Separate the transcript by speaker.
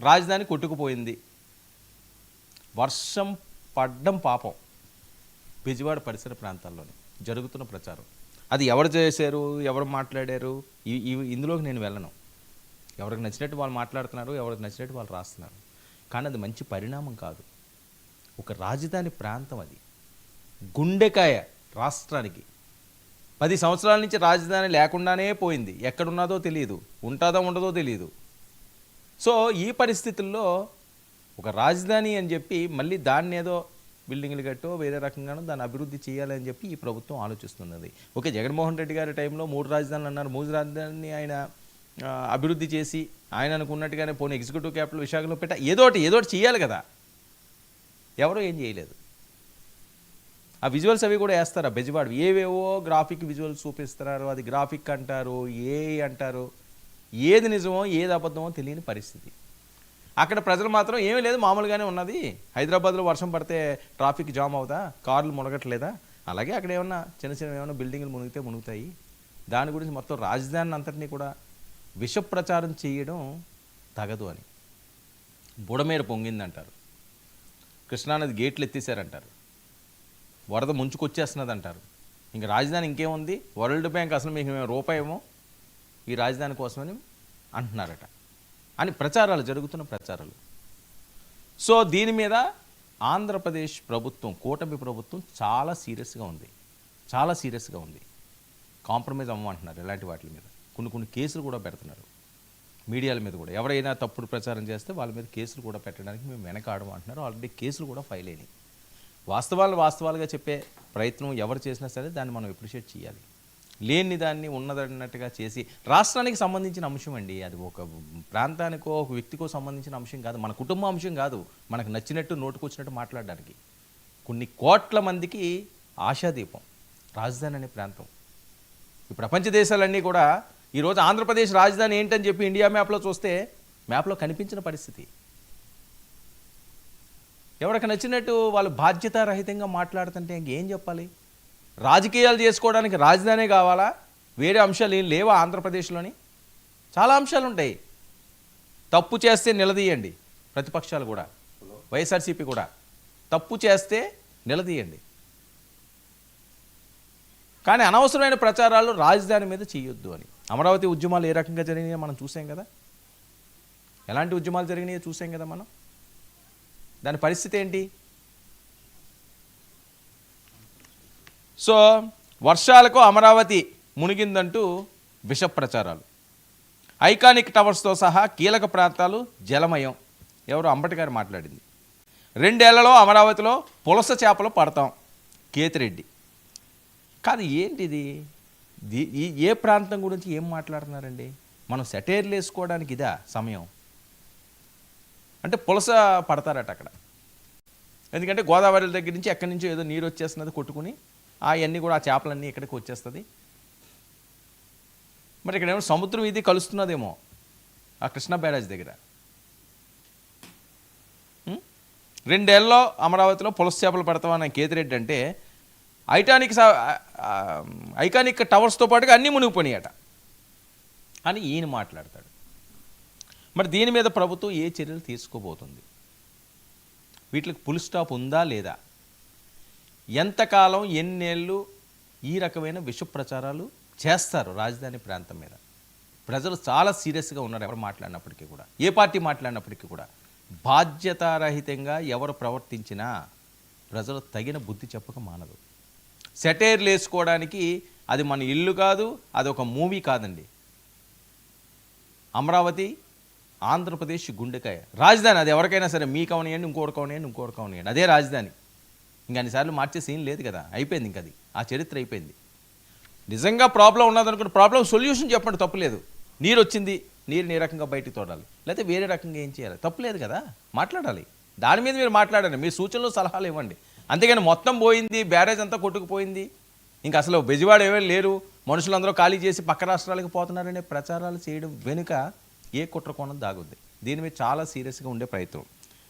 Speaker 1: రాజధాని కొట్టుకుపోయింది. వర్షం పడ్డం పాపం బెజవాడ పరిసర ప్రాంతాల్లోనే జరుగుతున్న ప్రచారం. అది ఎవరు చేశారు, ఎవరు మాట్లాడారు, ఇందులోకి నేను వెళ్ళను. ఎవరికి నచ్చినట్టు వాళ్ళు మాట్లాడుతున్నారు, ఎవరికి నచ్చినట్టు వాళ్ళు రాస్తున్నారు. కానీ అది మంచి పరిణామం కాదు. ఒక రాజధాని ప్రాంతం, అది గుండెకాయ రాష్ట్రానికి. 10 సంవత్సరాల నుంచి రాజధాని లేకుండానే పోయింది. ఎక్కడున్నదో తెలియదు, ఉంటుందో ఉండదో తెలియదు. సో ఈ పరిస్థితుల్లో ఒక రాజధాని అని చెప్పి మళ్ళీ దాన్ని ఏదో బిల్డింగ్లు కట్టో వేరే రకంగానో దాన్ని అభివృద్ధి చేయాలని చెప్పి ఈ ప్రభుత్వం ఆలోచిస్తున్నది. ఓకే, జగన్మోహన్ రెడ్డి గారి టైంలో 3 రాజధానులు అన్నారు. 3 రాజధానిని ఆయన అభివృద్ధి చేసి ఆయన అనుకున్నట్టుగానే పోనీ ఎగ్జిక్యూటివ్ క్యాపిటల్ విశాఖలో పెట్టా ఏదోటి చేయాలి కదా. ఎవరో ఏం చేయలేదు. ఆ విజువల్స్ అవి కూడా వేస్తారు. ఆ బెజవాడ ఏవేవో గ్రాఫిక్ విజువల్స్ చూపిస్తున్నారు. అది గ్రాఫిక్ అంటారు, అంటారు. ఏది నిజమో ఏది అబద్ధమో తెలియని పరిస్థితి. అక్కడ ప్రజలు మాత్రం ఏమీ లేదు, మామూలుగానే ఉన్నది. హైదరాబాద్లో వర్షం పడితే ట్రాఫిక్ జామ్ అవుతా, కార్లు మునగట్లేదా, అలాగే అక్కడ ఏమన్నా చిన్న ఏమన్నా బిల్డింగ్లు మునుగుతాయి. దాని గురించి మొత్తం రాజధాని అంతటినీ కూడా విష ప్రచారం చేయడం తగదు అని. బుడమేర పొంగిందంటారు, కృష్ణానది గేట్లు ఎత్తేసారంటారు, వరద ముంచుకొచ్చేస్తున్నది అంటారు. ఇంకా రాజధాని ఇంకేముంది, వరల్డ్ బ్యాంక్ అసలు మీకు రూపాయేమో ఈ రాజధాని కోసమని అంటున్నారట అని ప్రచారాలు జరుగుతున్న ప్రచారాలు. సో దీని మీద ఆంధ్రప్రదేశ్ ప్రభుత్వం, కూటమి ప్రభుత్వం చాలా సీరియస్గా ఉంది. కాంప్రమైజ్ అవ్వమంటున్నారు ఇలాంటి వాటి మీద. కొన్ని కేసులు కూడా పెడుతున్నారు మీడియాల మీద కూడా. ఎవరైనా తప్పుడు ప్రచారం చేస్తే వాళ్ళ మీద కేసులు కూడా పెట్టడానికి మేము వెనకాడమంటున్నారు. ఆల్రెడీ కేసులు కూడా ఫైల్ అయినాయి. వాస్తవాలుగా చెప్పే ప్రయత్నం ఎవరు చేసినా సరే దాన్ని మనం అప్రిషియేట్ చేయాలి. లేని దాన్ని ఉన్నదన్నట్టుగా చేసి, రాష్ట్రానికి సంబంధించిన అంశం అండి అది. ఒక ప్రాంతానికో ఒక వ్యక్తికో సంబంధించిన అంశం కాదు, మన కుటుంబ అంశం కాదు. మనకు నచ్చినట్టు నోటుకొచ్చినట్టు మాట్లాడడానికి కొన్ని కోట్ల మందికి ఆశాదీపం రాజధాని అనే ప్రాంతం. ఈ ప్రపంచ దేశాలన్నీ కూడా ఈరోజు ఆంధ్రప్రదేశ్ రాజధాని ఏంటని చెప్పి ఇండియా మ్యాప్లో చూస్తే మ్యాప్లో కనిపించిన పరిస్థితి. ఎవరికి నచ్చినట్టు వాళ్ళు బాధ్యతారహితంగా మాట్లాడుతుంటే ఇంకేం చెప్పాలి? రాజకీయాలు చేసుకోవడానికి రాజధానే కావాలా? వేరే అంశాలు ఏం లేవా ఆంధ్రప్రదేశ్లోని? చాలా అంశాలు ఉంటాయి. తప్పు చేస్తే నిలదీయండి, ప్రతిపక్షాలు కూడా, వైఎస్ఆర్సీపీ కూడా తప్పు చేస్తే నిలదీయండి. కానీ అనవసరమైన ప్రచారాలు రాజధాని మీద చేయొద్దు అని. అమరావతి ఉద్యమాలు ఏ రకంగా జరిగినాయో మనం చూసాం కదా, ఎలాంటి ఉద్యమాలు జరిగినాయో చూసాం కదా మనం. దాని పరిస్థితి ఏంటి? సో వర్షాలకు అమరావతి మునిగిందంటూ విష ప్రచారాలు. ఐకానిక్ టవర్స్తో సహా కీలక ప్రాంతాలు జలమయం. ఎవరు అంబటి గారు మాట్లాడింది. 2 ఏళ్లలో అమరావతిలో పులస చేపలు పడతాం, కేతిరెడ్డి. కాదు ఏంటిది? ఏ ప్రాంతం గురించి ఏం మాట్లాడుతున్నారండి? మనం సెటైర్లు వేసుకోవడానికి ఇదా సమయం? అంటే పులస పడతారట అక్కడ. ఎందుకంటే గోదావరి దగ్గర నుంచి ఎక్కడి నుంచో ఏదో నీరు వచ్చేస్తున్నది కొట్టుకుని, అవన్నీ కూడా ఆ చేపలన్నీ ఇక్కడికి వచ్చేస్తుంది. మరి ఇక్కడ ఏమో సముద్రం ఇది కలుస్తున్నదేమో ఆ కృష్ణా బ్యారేజ్ దగ్గర. 2 ఏళ్లలో అమరావతిలో పులస చేపలు పడతామన్న కేతిరెడ్డి అంటే ఐకానిక్ టవర్స్తో పాటుగా అన్నీ మునిగిపోయినాయట అని ఈయన మాట్లాడతాడు. మరి దీని మీద ప్రభుత్వం ఏ చర్యలు తీసుకోబోతుంది? వీటికి ఫుల్ స్టాప్ ఉందా లేదా? ఎంతకాలం ఎన్నేళ్ళు ఈ రకమైన విష ప్రచారాలు చేస్తారు రాజధాని ప్రాంతం మీద? ప్రజలు చాలా సీరియస్గా ఉన్నారు. ఎవరు మాట్లాడినప్పటికీ కూడా, ఏ పార్టీ మాట్లాడినప్పటికీ కూడా బాధ్యతారహితంగా ఎవరు ప్రవర్తించినా ప్రజలు తగిన బుద్ధి చెప్పక మానదు. సెటైర్లు వేసుకోవడానికి అది మన ఇల్లు కాదు, అది ఒక మూవీ కాదండి. అమరావతి ఆంధ్రప్రదేశ్ గుండెకాయ రాజధాని. అది ఎవరికైనా సరే, మీకు అవనియండి, ఇంకోటి అవనియండి, అదే రాజధాని. ఇంకా అన్నిసార్లు మార్చే సీన్ లేదు కదా, అయిపోయింది. ఇంకా అది ఆ చరిత్ర అయిపోయింది. నిజంగా ప్రాబ్లం ఉన్నదనుకుంటే ప్రాబ్లం సొల్యూషన్ చెప్పండి, తప్పులేదు. నీరు వచ్చింది, నీరుని ఏ రకంగా బయటికి తోడాలి, లేకపోతే వేరే రకంగా ఏం చేయాలి, తప్పులేదు కదా, మాట్లాడాలి. దాని మీద మీరు మాట్లాడండి, మీ సూచనలు సలహాలు ఇవ్వండి. అంతేగాని మొత్తం పోయింది, బ్యారేజ్ అంతా కొట్టుకుపోయింది, ఇంకా అసలు బెజవాడ ఏమీ లేరు, మనుషులందరూ ఖాళీ చేసి పక్క రాష్ట్రాలకు పోతున్నారనే ప్రచారాలు చేయడం వెనుక ఏ కుట్ర కోణం దాగుద్ది. దీని మీద చాలా సీరియస్గా ఉండే ప్రయత్నం.